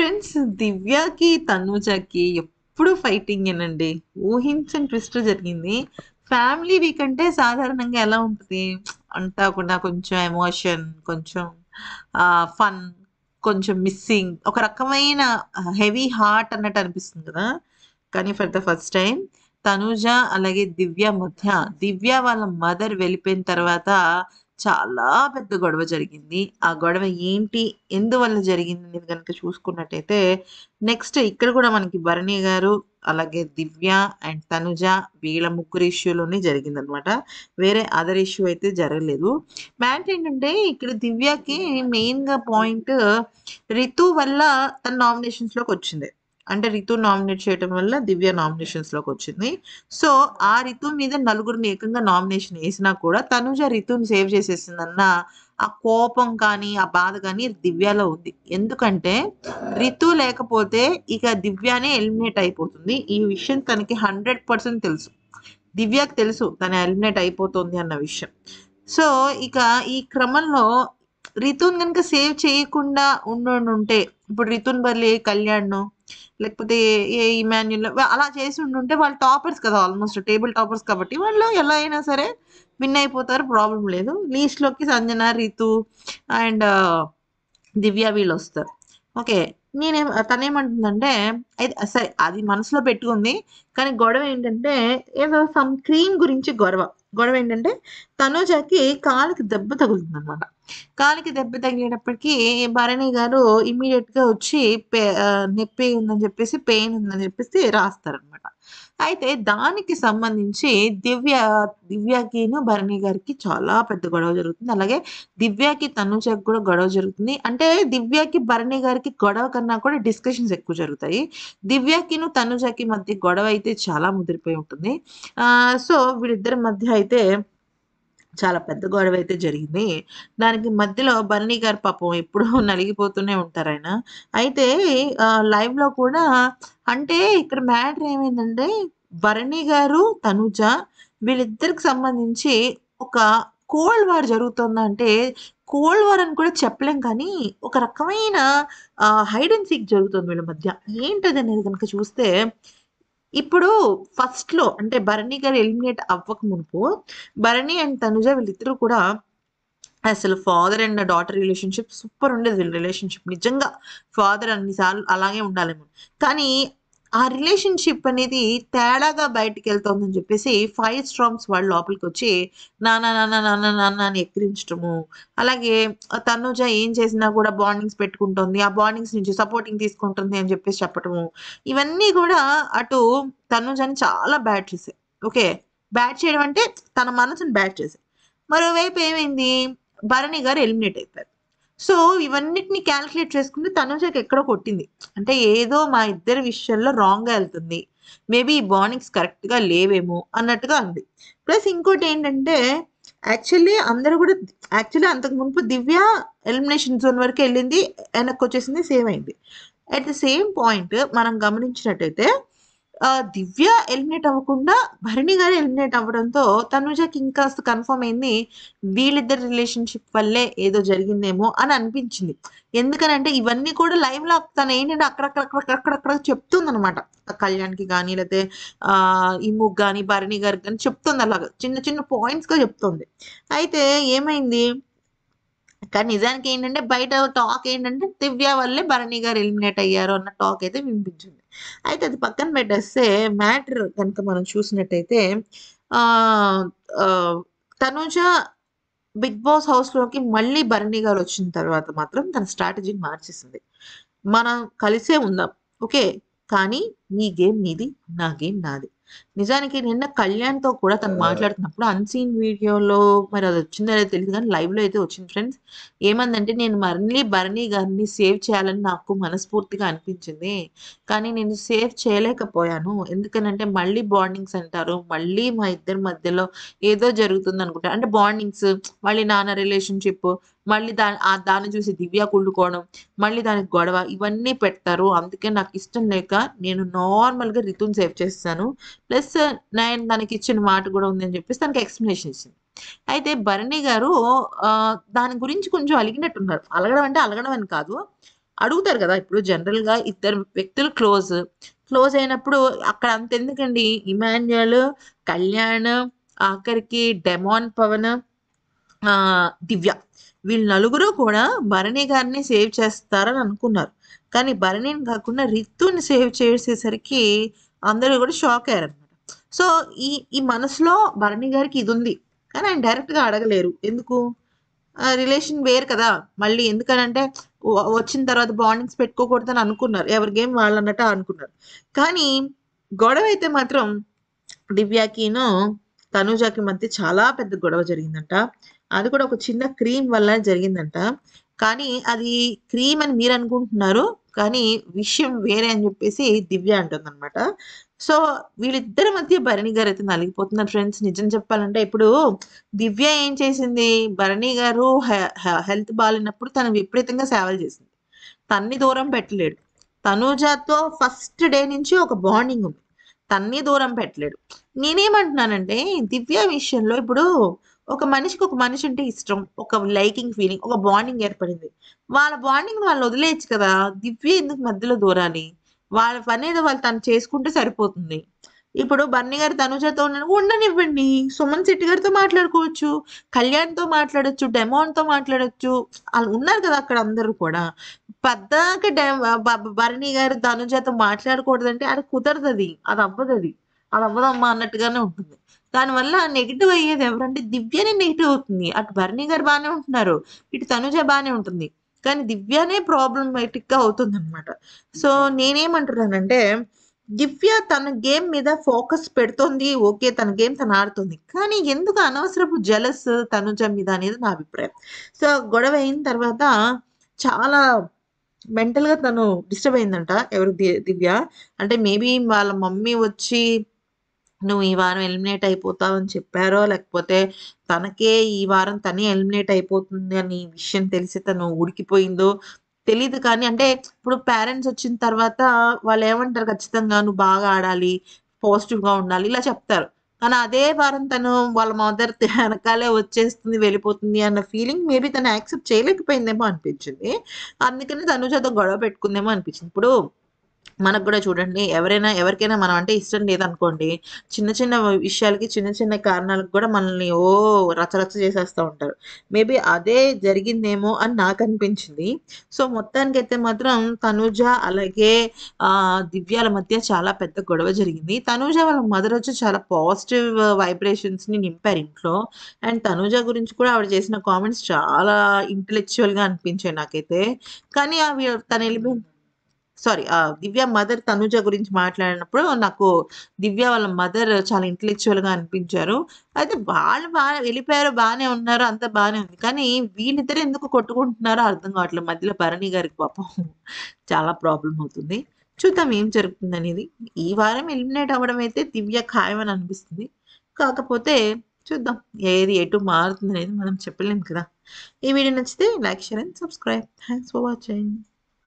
Friends, 'దివ్యకి, తనూజకి' ఎప్పుడు ఫైటింగేనండి. ఊహించని twist జరిగింది. ఫ్యామిలీ వీక్ అంటే సాధారణంగా ఎలా ఉంటది? అంతా కూడా కొంచెం ఎమోషన్, కొంచెం ఫన్, కొంచెం మిస్సింగ్, ఒక రకమైన హెవీ హార్ట్ అన్నట్టు అనిపిస్తుంది కదా! కానీ for the first time Tanuja అలాగే దివ్య మధ్య, దివ్య వాళ్ళ మదర్ వెళ్ళిపోయిన తర్వాత చాలా పెద్ద గొడవ జరిగింది. ఆ గొడవ ఏంటి? ఎందువల్ల జరిగిందనేది గనుక చూసుకున్నట్టయితే, నెక్స్ట్ ఇక్కడ కూడా మనకి భరణి గారు, అలాగే దివ్య అండ్ తనుజ వీళ్ళ ముగ్గురు ఇష్యూలోనే జరిగిందనమాట. వేరే అదర్ ఇష్యూ అయితే జరగలేదు. మ్యాటర్ ఏంటంటే ఇక్కడ దివ్యకి మెయిన్‌గా పాయింట్ రితు వల్ల తను నామినేషన్స్‌లోకొచ్చింది. అంటే రితు నామినేట్ చేయటం వల్ల దివ్య నామినేషన్స్‌లోకొచ్చింది. సో, ఆ రితు మీద నలుగురిని ఏకంగా నామినేషన్ ఏసినా కూడా తనుజ రితుని సేవ్ చేసేసిందన్న ఆ కోపం కానీ, ఆ బాధ గానీ దివ్యలో ఉంది. ఎందుకంటే రితు లేకపోతే ఇక దివ్యనే ఎలిమినేట్ అయిపోతుంది. ఈ విషయం తనకి 100% తెలుసు. దివ్యకి తెలుసు తను ఎలిమినేట్ అయిపోతుంది అన్న విషయం. సో, ఇక ఈ క్రమంలో రితుని గనుక సేవ్ చేయకుండా ఉండుండుంటే, ఇప్పుడు రితుని బదులు ఏ కళ్యాణ్‌నో, లేకపోతే ఏ ఇమాన్యుల్ అలా చేసి ఉండుంటే వాళ్ళు టాపర్స్ కదా! ఆల్మోస్ట్ టేబుల్ టాపర్స్ కాబట్టి వాళ్ళు ఎలా అయినా సరే విన్ అయిపోతారు. ప్రాబ్లమ్ లేదు. లీస్ట్‌లోకి సంజన, రితు అండ్ దివ్య వీళ్ళొస్తారు. ఓకే. తనేమంటుందంటే అయితే సరే అది మనసులో పెట్టుకుంది. కానీ గొడవ ఏంటంటే ఏదో సమ్ క్రీమ్ గురించి గొడవ. గొడవ ఏంటంటే తనూజకి కాలికి దెబ్బ తగులుతుందనమాట. కాలికి దెబ్బ తగిలేటప్పటికి భరణి గారు ఇమ్మీడియేట్‌గా వచ్చి నొప్పి ఉందని చెప్పేసి, పెయిన్ ఉందని చెప్పేసి రాస్తారనమాట. అయితే దానికి సంబంధించి దివ్యకిను, భరణి గారికి చాలా పెద్ద గొడవ జరుగుతుంది. అలాగే దివ్యకి, తనుజకి కూడా గొడవ జరుగుతుంది. అంటే దివ్యకి, భరణి గారికి గొడవ కన్నా కూడా డిస్కషన్స్ ఎక్కువ జరుగుతాయి. దివ్యకిను, తనుజకి మధ్య గొడవ అయితే చాలా ముదిరిపోయి ఉంటుంది. సో, వీళ్ళిద్దరి మధ్య అయితే చాలా పెద్ద గొడవైతే జరిగింది. దానికి మధ్యలో భరణి గారు పాపం ఎప్పుడూ నలిగిపోతూనే ఉంటారాయన. అయితే లైవ్‌లో కూడా అంటే ఇక్కడ మ్యాటర్ ఏమైందంటే భరణి గారు, తనుజ వీళ్ళిద్దరికి సంబంధించి ఒక కోల్డ్ వార్ జరుగుతుందంటే కోల్డ్ వార్ అని కూడా చెప్పలేం కానీ ఒక రకమైన హైడ్ అండ్ సీక్ జరుగుతుంది వీళ్ళ మధ్య. ఏంటదనేది గనుక చూస్తే ఇప్పుడు ఫస్ట్‌లో అంటే భరణి గారు ఎలిమినేట్ అవ్వక మునుపు భరణి అండ్ తనుజ వీళ్ళిద్దరూ కూడా అసలు father and daughter relationship super ఉండేది వీళ్ళ రిలేషన్‌షిప్. నిజంగా ఫాదర్ అన్ని సార్లు అలాగే ఉండాలేమో. కానీ ఆ రిలేషన్‌షిప్ అనేది తేడాగా బయటికెళ్తోందని చెప్పేసి 5 స్టార్మ్స్ వాళ్ళు లోపలికొచ్చి నాన్న, నాన్న, నాన్న, నాన్న అని ఎక్కిరించటము. అలాగే తనుజ ఏం చేసినా కూడా బాండింగ్స్ పెట్టుకుంటోంది. ఆ బాండింగ్స్ నుంచి సపోర్టింగ్ తీసుకుంటుంది అని చెప్పేసి చెప్పటము. ఇవన్నీ గూడా అటు తనుజని చాలా బ్యాడ్ చేసాయి. ఓకే. బ్యాడ్ చేయడం అంటే తన మనసుని బ్యాడ్ చేసాయి. మరోవైపు ఏమైంది భరణి గారు ఎలిమినేట్ అయిపోయారు. సో, ఇవన్నిటిని కాలిక్యులేట్ చేసుకుంటే తనుజకి ఎక్కడో కొట్టింది. అంటే ఏదో మా ఇద్దరి విషయంలో రాంగ్‌గా ఎళ్తుంది. మేబీ ఈ బాండింగ్స్ కరెక్ట్‌గా లేవేమో అన్నట్టుగా ఉంది. ప్లస్ ఇంకోటేంటంటే యాక్చువల్లీ అంతకు మునుపు దివ్య ఎలిమినేషన్ జోన్ వరకే ఎళ్ళింది. వెనక్కొచ్చేసింది. సేమ్ అయింది. అట్ ది సేమ్ పాయింట్ మనం గమనించినట్టయితే దివ్య ఎలిమినేట్ అవ్వకుండా భరణి గారు ఎలిమినేట్ అవ్వడంతో తనుజకి ఇంకాస్త కన్ఫర్మ్ అయింది. వీళ్ళిద్దరి రిలేషన్‌షిప్ వల్లే ఏదో జరిగిందేమో అని అనిపించింది. ఎందుకనంటే ఇవన్నీ కూడా లైవ్‌లో తనేంటంటే అక్కడక్కడ చెప్తుందనమాట. కళ్యాణ్‌కి గాని లేతే ఇమ్ముకి గాని, భరణి గారికి గాని చెప్తుంది అలాగా. చిన్న చిన్న పాయింట్స్‌గా చెప్తుంది. అయితే ఏమైంది కానీ నిజానికేంటంటే బయట టాక్ ఏంటంటే దివ్య వల్లే భరణి గారు ఎలిమినేట్ అయ్యారు అన్న టాక్ అయితే వినిపించింది. అయితే అది పక్కన పెట్టేస్తే మ్యాటర్ గనుక మనం చూసినట్టయితే ఆహ్, ఆహ్, తనుజ బిగ్ బాస్ హౌస్‌లోకి మళ్ళీ భరణి గారొచ్చిన తర్వాత మాత్రం తన స్ట్రాటజీని మార్చేసింది. మనం కలిసే ఉందాం. ఓకే. కానీ నీ గేమ్ నీది. నా గేమ్ నాది. నిజానికి నిన్న కళ్యాణ్‌తో కూడా తను మాట్లాడుతున్నప్పుడు అన్‌సీన్ వీడియోలో మరి అదొచ్చిందో లేదో తెలీదు గానీ లైవ్‌లో అయితే వచ్చింది ఫ్రెండ్స్. ఏమందంటే నేను మళ్ళీ భరణి గారిని సేవ్ చేయాలని నాకు మనస్ఫూర్తిగా అనిపించింది. కానీ నేను సేవ్ చేయలేకపోయాను. ఎందుకనంటే మళ్ళీ బాండింగ్స్ అంటారు. మళ్ళీ మా ఇద్దరి మధ్యలో ఏదో జరుగుతుందనుకుంటా. అంటే బాండింగ్స్ మళ్ళీ నాన్న రిలేషన్‌షిప్ మళ్ళీ దాన్ని చూసి దివ్య కుళ్ళుకోవడం. మళ్ళీ దానికి గొడవ ఇవన్నీ పెడతారు. అందుకే నాకిష్టం లేక నేను నార్మల్‌గా రితుని సేవ్ చేసేసాను. ప్లస్ నేను తనకిచ్చిన మాట గూడా ఉంది అని జెప్పేసి తనకి ఎక్స్‌ప్లనేషన్ ఇచ్చింది. అయితే భరణి గారు దాని గురించి కొంచెం అలిగినట్టున్నారు. అలగడం అంటే అలగడం అని కాదు. అడుగుతారు కదా! ఇప్పుడు జనరల్‌గా ఇద్దరు వ్యక్తులు క్లోజ్ అయినప్పుడు అక్కడ అంతెందుకండి, ఇమాన్యుయల్, కళ్యాణ్, ఆఖరికి డెమాన్ పవన్, దివ్య, వీళ్ళు నలుగురు కూడా భరణి గారిని సేవ్ చేస్తారని అనుకున్నారు. కానీ భరణిని కాకుండా రితుని సేవ్ చేసేసరికి అందరూ కూడా షాక్ అయ్యారనమాట. సో, ఈ ఈ మనసులో భరణి గారికి ఇదుంది. కానీ ఆయన డైరెక్ట్‌గా అడగలేరు. ఎందుకు? రిలేషన్ వేరు కదా! మళ్ళీ ఎందుకనంటే వచ్చిన తర్వాత బాండింగ్స్ పెట్టుకోకూడదని అనుకున్నారు. ఎవరి గేమ్ వాళ్ళన్నట్టు అనుకున్నారు. కానీ గొడవైతే మాత్రం దివ్యకిను, తనూజకి మధ్య చాలా పెద్ద గొడవ జరిగిందంట. అది కూడా ఒక చిన్న క్రీమ్ వల్ల జరిగిందంట. కానీ అది క్రీమ్ అని మీరనుకుంటున్నారు. కానీ విషయం వేరే అని జెప్పేసి దివ్య అంటుందనమాట. సో, వీళ్ళిద్దరి మధ్య భరణి గారైతే నలిగిపోతున్నారు ఫ్రెండ్స్. నిజం చెప్పాలంటే ఇప్పుడు దివ్య ఏం చేసింది? భరణి గారు హెల్త్ బాలేనప్పుడు తను విపరీతంగా సేవలు చేసింది. తన్ని దూరం పెట్టలేడు. తనూజతో ఫస్ట్ డే నుంచి ఒక బాండింగ్ ఉంది. తన్ని దూరం పెట్టలేడు. నేనేమంటున్నానంటే దివ్య విషయంలో ఇప్పుడు ఒక మనిషికి ఒక మనిషి అంటే ఇష్టం. ఒక లైకింగ్ ఫీలింగ్, ఒక బాండింగ్ ఏర్పడింది. వాళ్ళ బాండింగ్‌ని వాళ్ళు వదిలేయొచ్చు కదా! దివ్య ఎందుకు మధ్యలో దూరాలి? వాళ్ళ పనేదో వాళ్ళు తను చేసుకుంటే సరిపోతుంది. ఇప్పుడు బన్నీ గారు తనుజతో ఉండనివ్వండి. సుమన్ శెట్టి గారితో మాట్లాడుకోవచ్చు. కళ్యాణ్‌తో మాట్లాడొచ్చు. డెమోన్‌తో మాట్లాడొచ్చు. ఆళ్ళు ఉన్నారు కదా! అక్కడ అందరూ కూడా. పద్దాక భరణి గారు తనుజతో మాట్లాడకూడదంటే అది కుదరదది. అదవ్వదది. అదవ్వదమ్మా అన్నట్టుగానే ఉంటుంది. దానివల్ల నెగెటివ్ అయ్యేది ఎవరంటే దివ్యనే నెగెటివ్ అవుతుంది. అటు భరణి గారు బానే ఉంటున్నారు. ఇటు తనుజ బానే ఉంటుంది. కానీ దివ్యనే ప్రాబ్లమాటిక్‌గా అవుతుందనమాట. సో, నేనేమంటున్నానంటే దివ్య తన గేమ్ మీద ఫోకస్ పెడుతోంది. ఓకే. తన గేమ్ తను ఆడుతుంది. కానీ ఎందుకు అనవసరపు జెలస్ తనుజ మీద అనేది నా అభిప్రాయం. సో, గొడవ అయిన తర్వాత చాలా మెంటల్‌గా తను డిస్టర్బ్ అయిందంట. ఎవరు దివ్య. అంటే మేబీ వాళ్ళ మమ్మీ వచ్చి నువ్వు ఈ వారం ఎలిమినేట్ అయిపోతావని చెప్పారో, లేకపోతే తనకే ఈ వారం తనే ఎలిమినేట్ అయిపోతుంది అని విషయం తెలిసి తను ఉడికిపోయిందో తెలీదు కానీ అంటే ఇప్పుడు పేరెంట్స్ వచ్చిన తర్వాత వాళ్ళేమంటారు ఖచ్చితంగా నువ్వు బాగా ఆడాలి, పాజిటివ్‌గా ఉండాలి ఇలా చెప్తారు. కానీ అదే వారం తను వాళ్ళ మదర్ ఎనకాలే వచ్చేస్తుంది, వెళ్ళిపోతుంది అన్న ఫీలింగ్ మేబీ తను యాక్సెప్ట్ చేయలేకపోయిందేమో అనిపించింది. అందుకని తనుజతో గొడవ పెట్టుకుందేమో అనిపించింది. ఇప్పుడు మనకు గూడా చూడండి ఎవరికైనా మనం అంటే ఇష్టం లేదనుకోండి, చిన్న చిన్న విషయాలకి, చిన్న చిన్న కారణాలకు గూడా మనల్ని రచ్చరచ్చ చేసేస్తా ఉంటారు. మేబీ అదే జరిగిందేమో అని నాకనిపించింది. సో, మొత్తానికైతే మాత్రం తనూజ అలాగే దివ్యాల మధ్య చాలా పెద్ద గొడవ జరిగింది. తనూజ వాళ్ళ మదర్ వచ్చి చాలా పాజిటివ్ వైబ్రేషన్స్‌ని నింపారు ఇంట్లో. అండ్ తనూజ గురించి కూడా ఆవిడ చేసిన కామెంట్స్ చాలా ఇంటెలెక్చువల్‌గా అనిపించాయి నాకైతే. కానీ తనెళ్ళిపోయింది. సారీ. దివ్య మదర్ తనుజ గురించి మాట్లాడినప్పుడు నాకు దివ్య వాళ్ళ మదర్ చాలా ఇంటెలెక్చువల్‌గా అనిపించారు. అయితే వాళ్ళు వెళ్ళిపోయారు బానే ఉన్నారు. అంతా బానే ఉంది. కానీ వీళ్ళిద్దరు ఎందుకు కొట్టుకుంటున్నారో అర్థం కావట్లేదు. మధ్యలో భరణి గారికి పాపం చాలా ప్రాబ్లమ్ అవుతుంది. చూద్దాం ఏం జరుగుతుందనేది. ఈ వారం ఎలిమినేట్ అవ్వడం అయితే దివ్య ఖాయమని అనిపిస్తుంది. కాకపోతే చూద్దాం ఏది ఎటు మారుతుందనేది మనం చెప్పలేం కదా! ఈ వీడియో నచ్చితే like, share and subscribe. Thanks for watching.